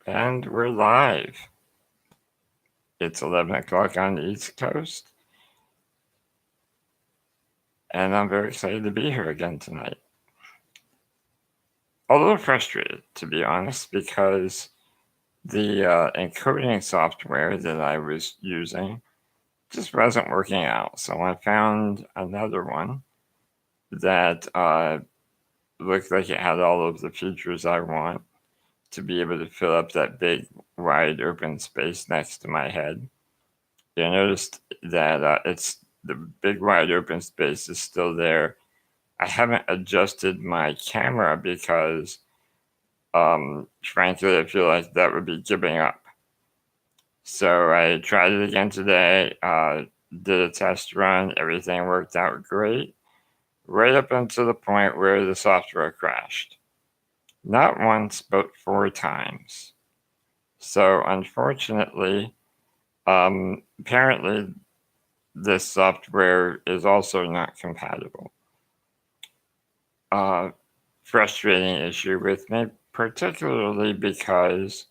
And we're live. It's 11 o'clock on the East Coast, and I'm very excited to be here again tonight. A little frustrated, to be honest, because the encoding software that I was using just wasn't working out. So I found another one that looked like it had all of the features I want to be able to fill up that big, wide open space next to my head. You noticed that it's the big, wide open space is still there. I haven't adjusted my camera because, frankly, I feel like that would be giving up. So I tried it again today, did a test run, everything worked out great, right up until the point where the software crashed. Not once, but 4 times. So unfortunately, apparently this software is also not compatible. Frustrating issue with me, particularly because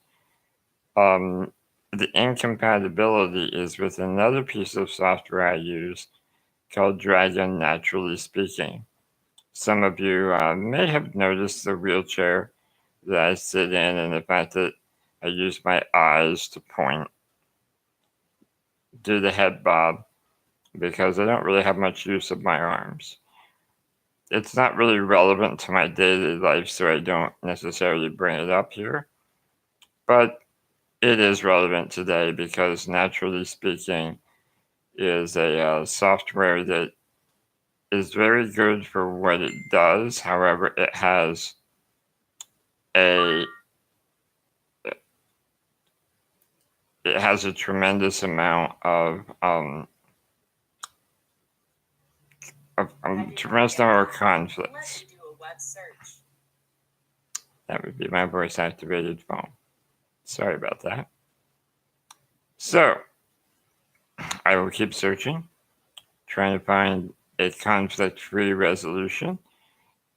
the incompatibility is with another piece of software I use called Dragon Naturally Speaking. Some of you may have noticed the wheelchair that I sit in and the fact that I use my eyes to point, do the head bob, because I don't really have much use of my arms. It's not really relevant to my daily life, so I don't necessarily bring it up here. But it is relevant today because Naturally Speaking is a software that is very good for what it does. However, it has a tremendous amount of tremendous number of conflicts. That would be my voice activated phone. Sorry about that. So I will keep searching, trying to find a conflict-free resolution,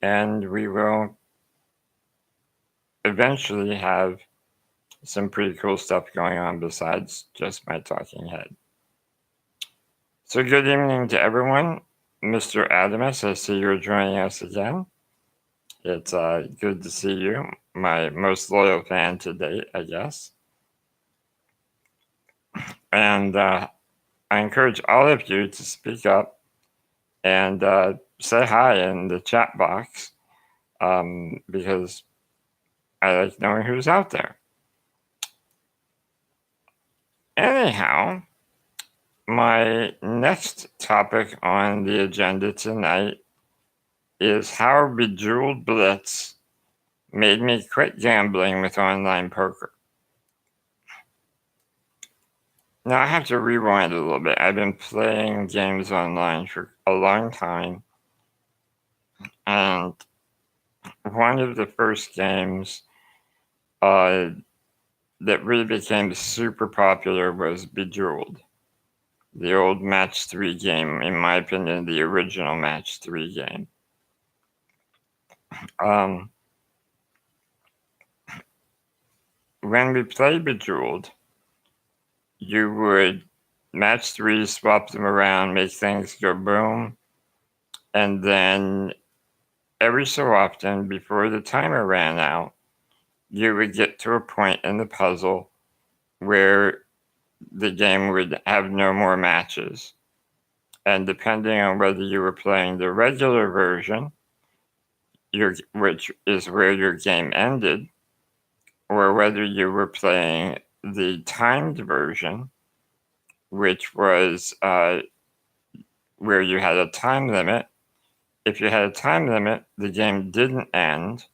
and we will eventually have some pretty cool stuff going on besides just my talking head. So good evening to everyone. Mr. Adamus, I see you're joining us again. It's good to see you, my most loyal fan to date, I guess. And I encourage all of you to speak up and say hi in the chat box because I like knowing who's out there. Anyhow, my next topic on the agenda tonight is how Bejeweled Blitz made me quit gambling with online poker. Now, I have to rewind a little bit. I've been playing games online for a long time, and one of the first games that really became super popular was Bejeweled, the old Match 3 game, in my opinion, the original Match 3 game. When we played Bejeweled, you would match 3, swap them around, make things go boom, and then every so often, before the timer ran out, you would get to a point in the puzzle where the game would have no more matches. And depending on whether you were playing the regular version, which is where your game ended, or whether you were playing the timed version, which was where you had a time limit. If you had a time limit, the game didn't end,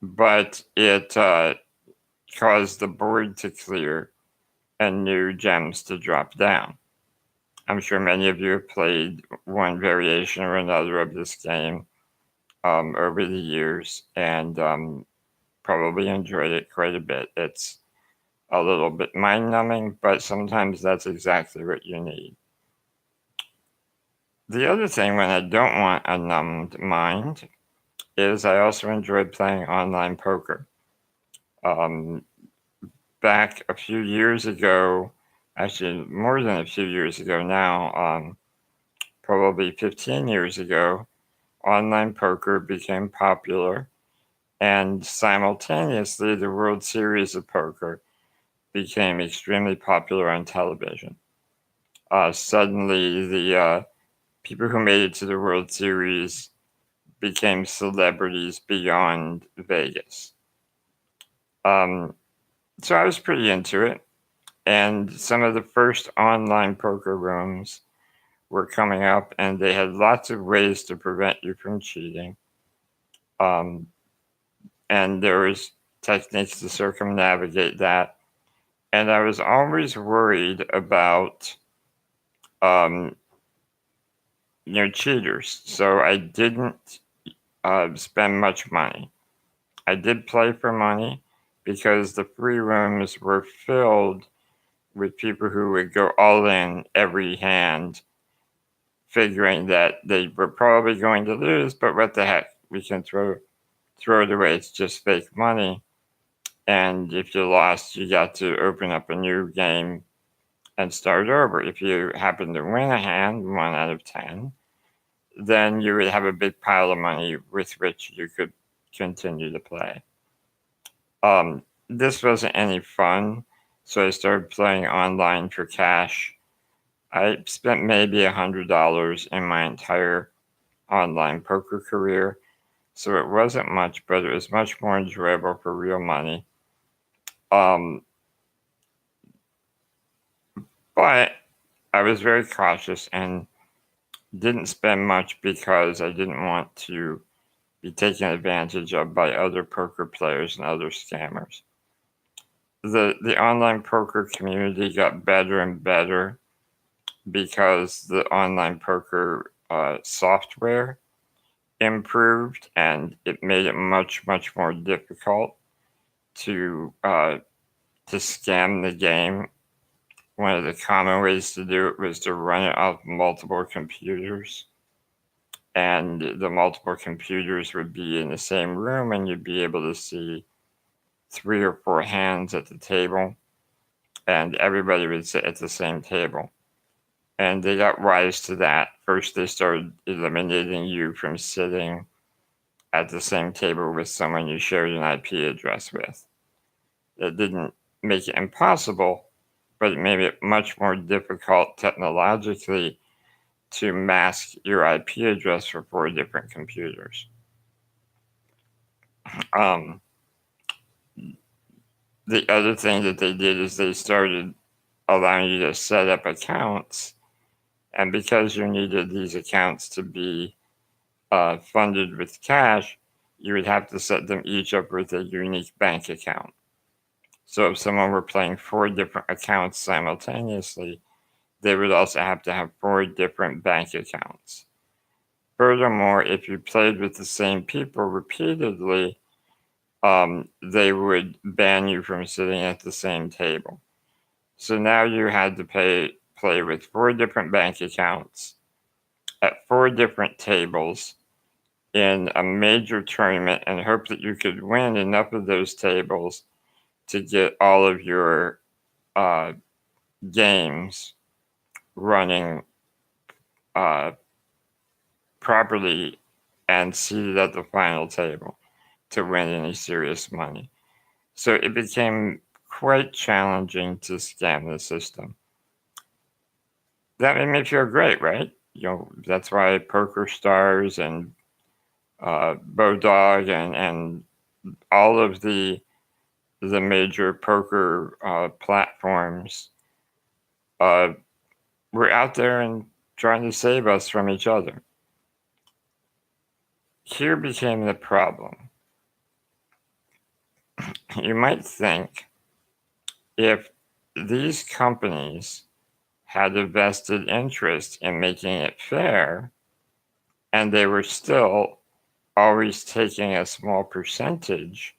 but it caused the board to clear and new gems to drop down. I'm sure many of you have played one variation or another of this game over the years and probably enjoyed it quite a bit. It's a little bit mind-numbing, but sometimes that's exactly what you need. The other thing when I don't want a numbed mind is I also enjoy playing online poker. back a few years ago, actually more than a few years ago now, probably 15 years ago, online poker became popular, and simultaneously, the World Series of Poker became extremely popular on television. Suddenly, the people who made it to the World Series became celebrities beyond Vegas. Um, so I was pretty into it, and some of the first online poker rooms were coming up, and they had lots of ways to prevent you from cheating. Um, and there was techniques to circumnavigate that. And I was always worried about, um, cheaters. So I didn't spend much money. I did play for money because the free rooms were filled with people who would go all in every hand, figuring that they were probably going to lose, but what the heck, we can throw it away. It's just fake money. And if you lost, you got to open up a new game and start over. If you happen to win a hand, 1 out of 10, then you would have a big pile of money with which you could continue to play. This wasn't any fun, so I started playing online for cash. I spent maybe $100 in my entire online poker career, so it wasn't much, but it was much more enjoyable for real money. Um, but I was very cautious and didn't spend much because I didn't want to be taken advantage of by other poker players and other scammers. The online poker community got better and better because the online poker software improved, and it made it much more difficult to scam the game. One of the common ways to do it was to run it off multiple computers, and the multiple computers would be in the same room, and you'd be able to see 3 or 4 hands at the table, and everybody would sit at the same table. And they got wise to that. First, they started eliminating you from sitting at the same table with someone you shared an IP address with. It didn't make it impossible, but it made it much more difficult technologically to mask your IP address for 4 different computers. Um, the other thing that they did is they started allowing you to set up accounts, and because you needed these accounts to be funded with cash, you would have to set them each up with a unique bank account. So if someone were playing 4 different accounts simultaneously, they would also have to have 4 different bank accounts. Furthermore, if you played with the same people repeatedly, they would ban you from sitting at the same table. So now you had to play with 4 different bank accounts at 4 different tables in a major tournament and hope that you could win enough of those tables to get all of your games running properly and seated at the final table to win any serious money. So it became quite challenging to scam the system. That made me feel great, right? That's why Poker Stars and Bodog and all of the major poker platforms were out there and trying to save us from each other. Here became the problem. You might think if these companies had a vested interest in making it fair, and they were still always taking a small percentage,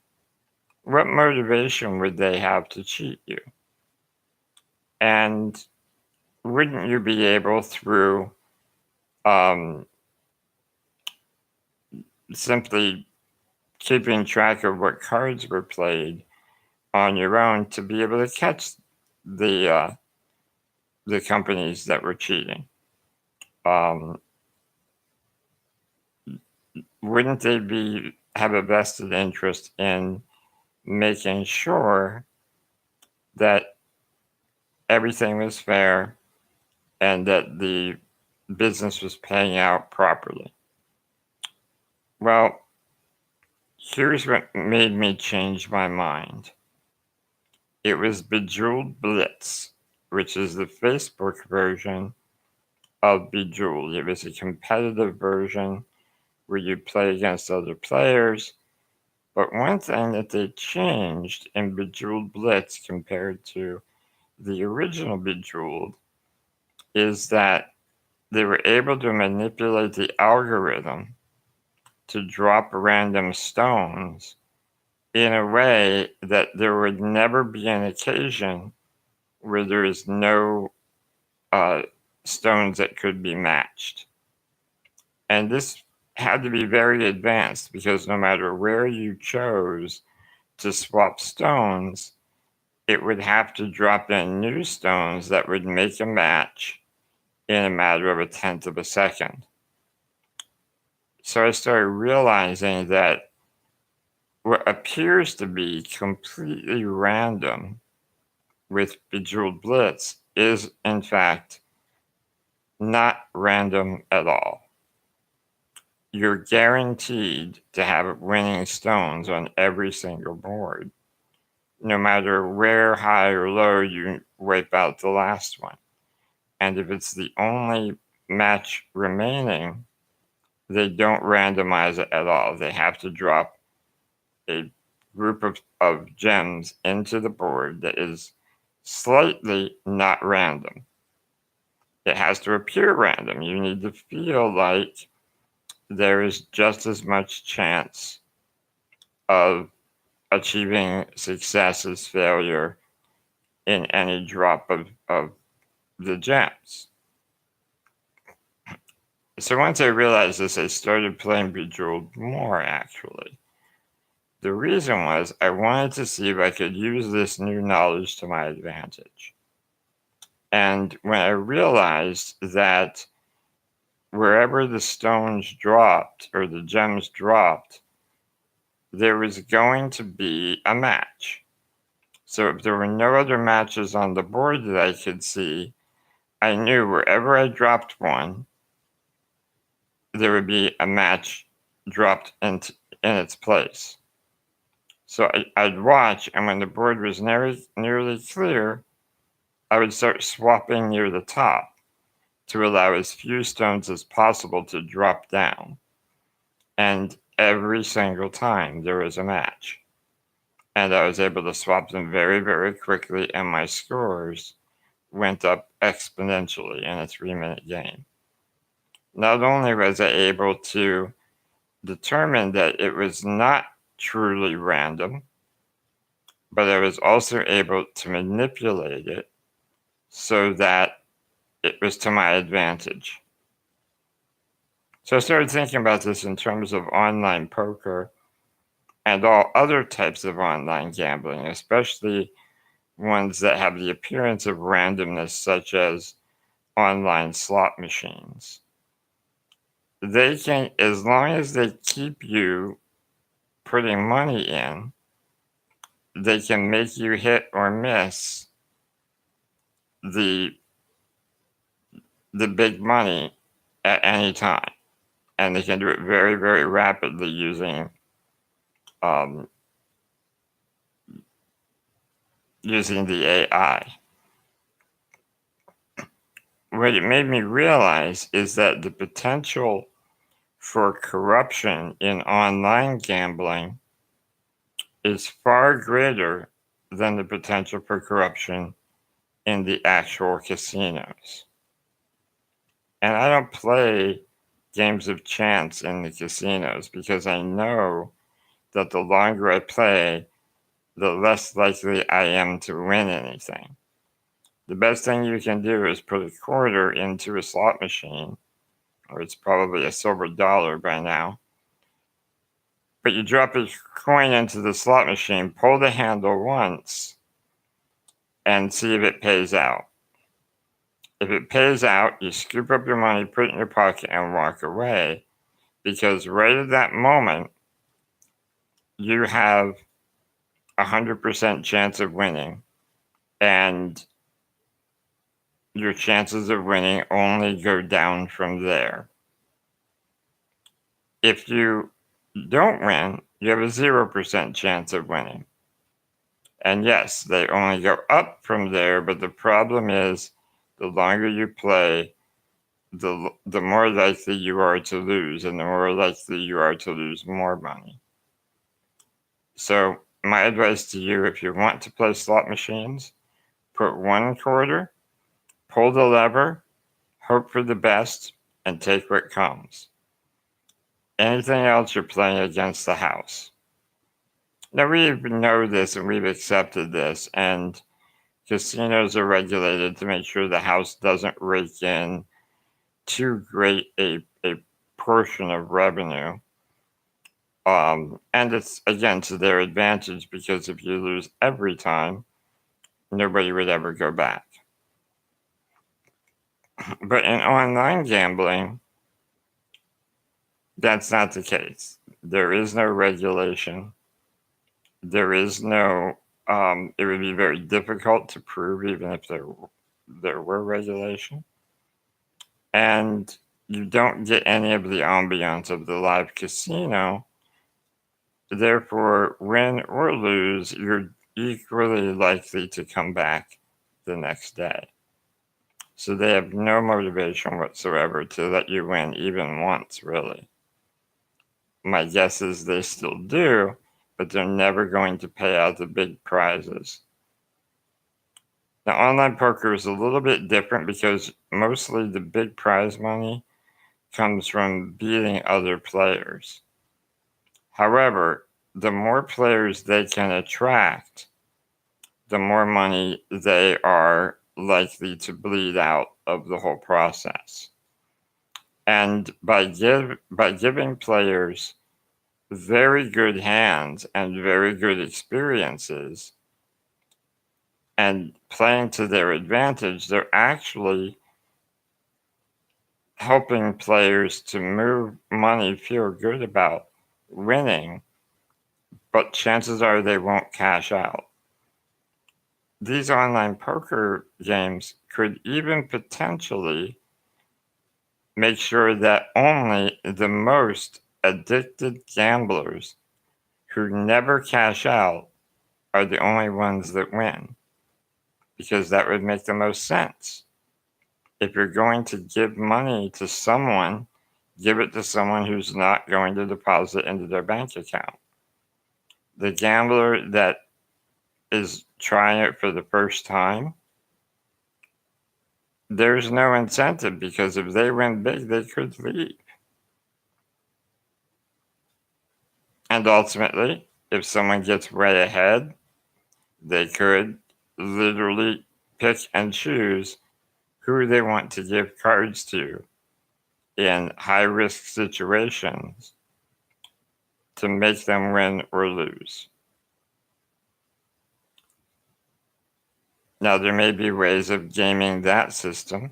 what motivation would they have to cheat you? And wouldn't you be able, through simply keeping track of what cards were played, on your own to be able to catch the companies that were cheating. Wouldn't they have a vested interest in making sure that everything was fair and that the business was paying out properly? Well, here's what made me change my mind. It was Bejeweled Blitz, which is the Facebook version of Bejeweled. It was a competitive version where you play against other players. But one thing that they changed in Bejeweled Blitz compared to the original Bejeweled is that they were able to manipulate the algorithm to drop random stones in a way that there would never be an occasion where there is no stones that could be matched. And this had to be very advanced because no matter where you chose to swap stones, it would have to drop in new stones that would make a match in a matter of a tenth of a second. So I started realizing that what appears to be completely random with Bejeweled Blitz is, in fact, not random at all. You're guaranteed to have winning stones on every single board, no matter where high or low you wipe out the last one. And if it's the only match remaining, they don't randomize it at all. They have to drop a group of gems into the board that is slightly not random. It has to appear random. You need to feel like there is just as much chance of achieving success as failure in any drop of the gems. So once I realized this, I started playing Bejeweled more, actually. The reason was I wanted to see if I could use this new knowledge to my advantage. And when I realized that wherever the stones dropped or the gems dropped, there was going to be a match. So if there were no other matches on the board that I could see, I knew wherever I dropped one, there would be a match dropped in its place. So I'd watch, and when the board was nearly clear, I would start swapping near the top to allow as few stones as possible to drop down. And every single time there was a match. And I was able to swap them very, very quickly, and my scores went up exponentially in a 3-minute game. Not only was I able to determine that it was not truly random, but I was also able to manipulate it so that it was to my advantage. So I started thinking about this in terms of online poker and all other types of online gambling, especially ones that have the appearance of randomness, such as online slot machines. They can, as long as they keep you putting money in, they can make you hit or miss the big money at any time. And they can do it very, very rapidly using the AI. What it made me realize is that the potential for corruption in online gambling is far greater than the potential for corruption in the actual casinos. And I don't play games of chance in the casinos because I know that the longer I play, the less likely I am to win anything. The best thing you can do is put a quarter into a slot machine, or it's probably a silver dollar by now, But you drop a coin into the slot machine, pull the handle once, and see if it pays out. If it pays out, you scoop up your money, put it in your pocket, and walk away. Because right at that moment, you have 100% chance of winning. And your chances of winning only go down from there. If you don't win, you have a 0% chance of winning. And yes, they only go up from there, but the problem is the longer you play, the more likely you are to lose, and the more likely you are to lose more money. So my advice to you, if you want to play slot machines, put 1 quarter, pull the lever, hope for the best, and take what comes. Anything else, you're playing against the house. Now, we know this and we've accepted this, and casinos are regulated to make sure the house doesn't rake in too great a portion of revenue. And it's, again, to their advantage, because if you lose every time, nobody would ever go back. But in online gambling, that's not the case. There is no regulation. There is no, it would be very difficult to prove even if there were regulation. And you don't get any of the ambiance of the live casino. Therefore, win or lose, you're equally likely to come back the next day. So they have no motivation whatsoever to let you win even once, really. My guess is they still do, but they're never going to pay out the big prizes. Now, online poker is a little bit different because mostly the big prize money comes from beating other players. However, the more players they can attract, the more money they are likely to bleed out of the whole process. And by giving players very good hands and very good experiences and playing to their advantage, they're actually helping players to move money, feel good about winning, but chances are they won't cash out. These online poker games could even potentially make sure that only the most addicted gamblers who never cash out are the only ones that win, because that would make the most sense. If you're going to give money to someone, give it to someone who's not going to deposit into their bank account. The gambler that is trying it for the first time, there's no incentive, because if they win big, they could leave. And ultimately, if someone gets way ahead, they could literally pick and choose who they want to give cards to in high-risk situations to make them win or lose. Now, there may be ways of gaming that system,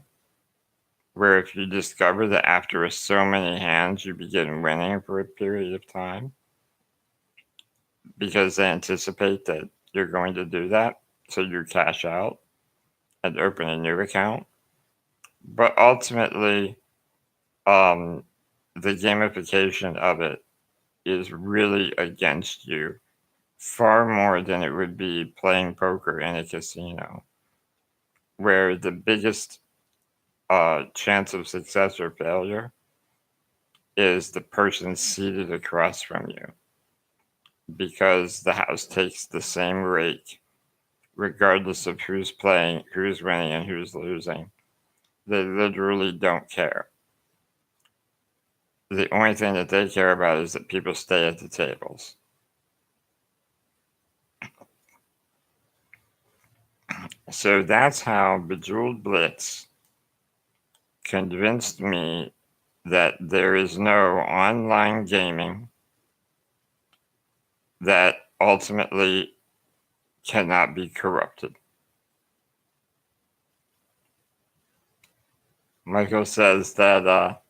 where if you discover that after so many hands you begin winning for a period of time, because they anticipate that you're going to do that, so you cash out and open a new account. But ultimately, the gamification of it is really against you far more than it would be playing poker in a casino, where the biggest chance of success or failure is the person seated across from you, because the house takes the same rake regardless of who's playing, who's winning, and who's losing. They literally don't care. The only thing that they care about is that people stay at the tables. So that's how Bejeweled Blitz convinced me that there is no online gaming that ultimately cannot be corrupted. Michael says that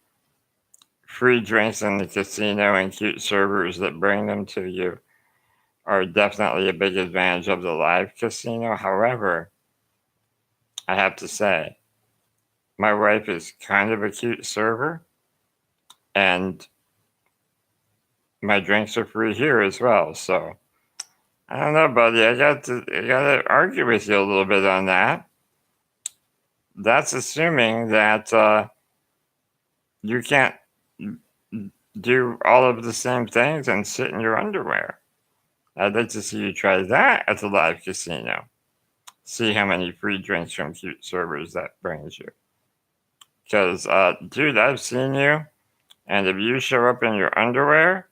free drinks in the casino and cute servers that bring them to you are definitely a big advantage of the live casino. However, I have to say, my wife is kind of a cute server, and my drinks are free here as well. So I don't know, buddy. I got to argue with you a little bit on that. That's assuming that you can't do all of the same things and sit in your underwear. I'd like to see you try that at the live casino. See how many free drinks from cute servers that brings you. Because, dude, I've seen you, and if you show up in your underwear,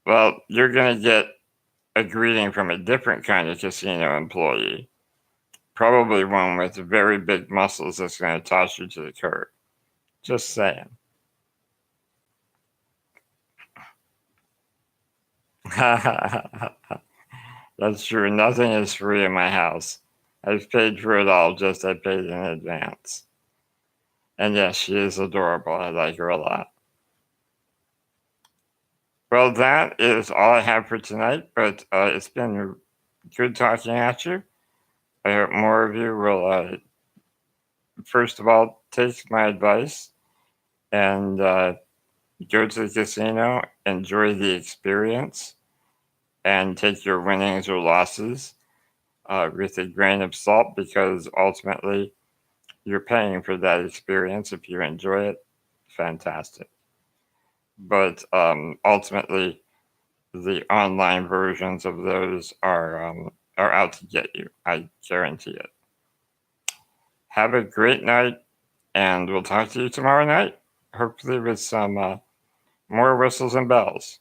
well, you're going to get a greeting from a different kind of casino employee. Probably one with very big muscles that's going to toss you to the curb. Just saying. That's true. Nothing is free in my house. I've paid for it all, just I paid in advance. And yes, she is adorable. I like her a lot. Well, that is all I have for tonight, but it's been good talking at you. I hope more of you will, first of all, take my advice and go to the casino, enjoy the experience, and take your winnings or losses with a grain of salt, because ultimately you're paying for that experience. If you enjoy it, fantastic. But ultimately, the online versions of those are out to get you. I guarantee it. Have a great night, and we'll talk to you tomorrow night, hopefully with some more whistles and bells.